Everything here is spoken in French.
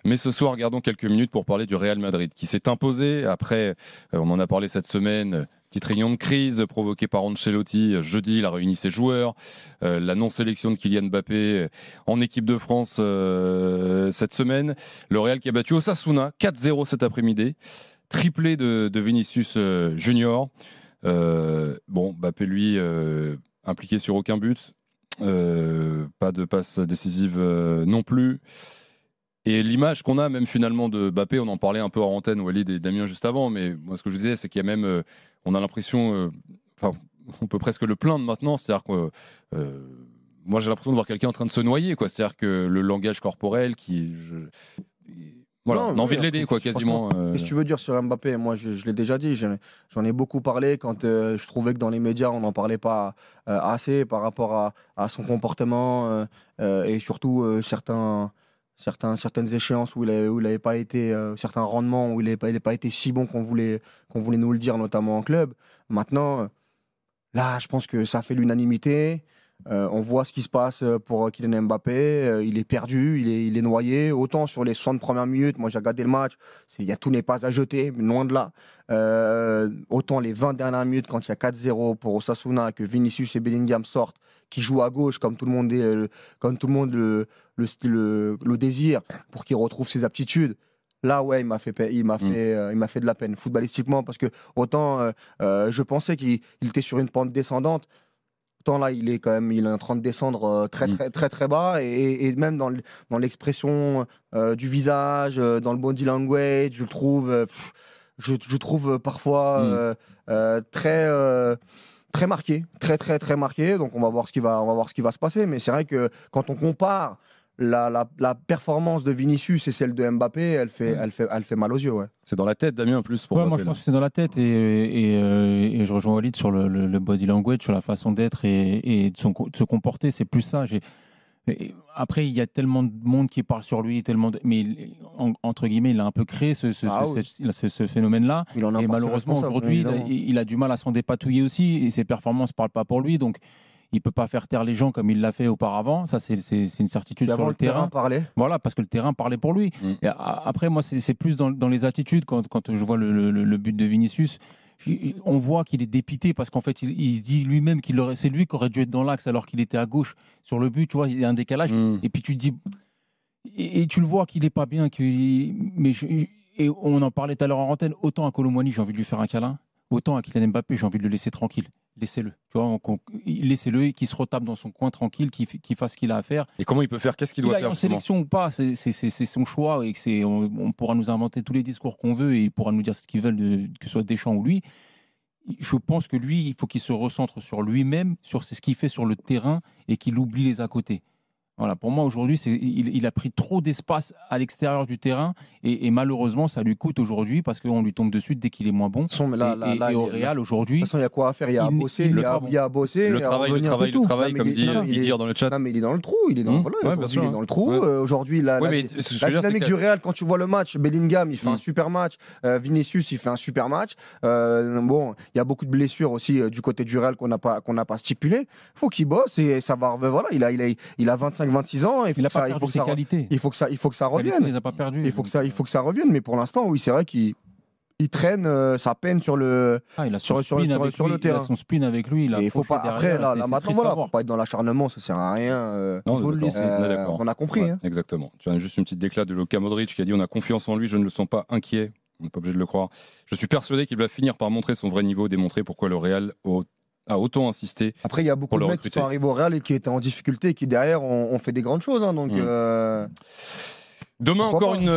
Mais ce soir, gardons quelques minutes pour parler du Real Madrid qui s'est imposé après, on en a parlé cette semaine, petite réunion de crise provoquée par Ancelotti. Jeudi, il a réuni ses joueurs. La non-sélection de Kylian Mbappé en équipe de France cette semaine. Le Real qui a battu Osasuna 4-0 cet après-midi. Triplé de Vinicius Junior. Mbappé, lui, impliqué sur aucun but. Pas de passe décisive non plus. Et l'image qu'on a même finalement de Mbappé, on en parlait un peu en antenne, Walid et Damien juste avant, mais moi ce que je disais, c'est qu'il y a même, on a l'impression, on peut presque le plaindre maintenant, c'est-à-dire que moi j'ai l'impression de voir quelqu'un en train de se noyer, quoi. C'est-à-dire que le langage corporel voilà, on a envie de l'aider, quoi, quasiment. Qu'est-ce que tu veux dire sur Mbappé? Moi, je l'ai déjà dit, j'en ai beaucoup parlé quand je trouvais que dans les médias, on n'en parlait pas assez par rapport à son comportement et surtout certaines échéances où il n'avait pas été, certains rendements où il n'avait pas été si bon qu'on voulait nous le dire, notamment en club. Maintenant, là, je pense que ça fait l'unanimité. On voit ce qui se passe pour Kylian Mbappé. Il est perdu, il est noyé. Autant sur les 60 premières minutes, moi j'ai regardé le match, tout n'est pas à jeter, loin de là. Autant les 20 dernières minutes, quand il y a 4-0 pour Osasuna, que Vinicius et Bellingham sortent, qui jouent à gauche comme tout le monde, le désire, pour qu'il retrouve ses aptitudes. Là, ouais, il m'a fait de la peine footballistiquement, parce que autant je pensais qu'il était sur une pente descendante. Autant là, il est en train de descendre très bas, et même dans l'expression du visage, dans le body language, je trouve parfois très marqué, très marqué. Donc on va voir ce qui va se passer. Mais c'est vrai que quand on compare la performance de Vinicius et celle de Mbappé, elle fait mal aux yeux. Ouais. C'est dans la tête, Damien, en plus. Pour ouais, Mbappé, moi, je pense que c'est dans la tête. Et je rejoins Walid sur le body language, sur la façon d'être et de se comporter. C'est plus ça. Après, il y a tellement de monde qui parle sur lui, mais entre guillemets, il a un peu créé ce phénomène-là. Et malheureusement, aujourd'hui, il a du mal à s'en dépatouiller aussi. Et ses performances ne parlent pas pour lui. Donc, il ne peut pas faire taire les gens comme il l'a fait auparavant. Ça, c'est une certitude sur le terrain. Voilà, parce que le terrain parlait pour lui. Et après, moi, c'est plus dans les attitudes. Quand je vois le but de Vinicius, on voit qu'il est dépité parce qu'en fait, il se dit lui-même c'est lui qui aurait dû être dans l'axe alors qu'il était à gauche sur le but. Tu vois, il y a un décalage. Et puis tu te dis... Et tu le vois qu'il n'est pas bien. Et on en parlait tout à l'heure en antenne. Autant à Kolo Muani, j'ai envie de lui faire un câlin. Autant à Kylian Mbappé, j'ai envie de le laisser tranquille. Laissez-le. Tu vois, laissez-le, qu'il se retape dans son coin tranquille, qu'il fasse ce qu'il a à faire. Et comment il peut faire? Qu'est-ce qu'il doit faire en sélection ou pas, c'est son choix. Et on pourra nous inventer tous les discours qu'on veut et il pourra nous dire ce qu'ils veulent, que ce soit Deschamps ou lui. Je pense que lui, il faut qu'il se recentre sur lui-même, sur ce qu'il fait sur le terrain et qu'il oublie les à côté. Voilà, pour moi, aujourd'hui, il a pris trop d'espace à l'extérieur du terrain et malheureusement, ça lui coûte aujourd'hui parce qu'on lui tombe dessus dès qu'il est moins bon. Et au Real, aujourd'hui... De toute façon, il y a quoi à faire. Il y a à bosser. Il y a à bosser. Le travail, comme dit Idir dans le chat. Non, mais il est dans le trou. Il est dans le trou. Aujourd'hui, la dynamique du Real, quand tu vois le match, Bellingham, il fait un super match. Vinicius, il fait un super match. Bon, il y a beaucoup de blessures aussi du côté du Real qu'on n'a pas stipulé. Il faut qu'il bosse et ça va... Voilà, il a 26 ans, il faut que ça revienne. Il a pas perdu. Il faut que ça revienne, mais pour l'instant, oui, c'est vrai qu'il traîne sa peine sur le terrain. Il a son spin avec lui. Il faut pas après là maintenant voilà, faut pas être dans l'acharnement, ça sert à rien. On a compris. Ouais, hein. Exactement. Tu as juste une petite déclat de Luka Modric qui a dit: on a confiance en lui, je ne le sens pas inquiet. On n'est pas obligé de le croire. Je suis persuadé qu'il va finir par montrer son vrai niveau, démontrer pourquoi le Real a autant insisté. Après, il y a beaucoup de mecs qui sont arrivés au Real et qui étaient en difficulté et qui derrière ont fait des grandes choses. Hein, donc, Demain, encore une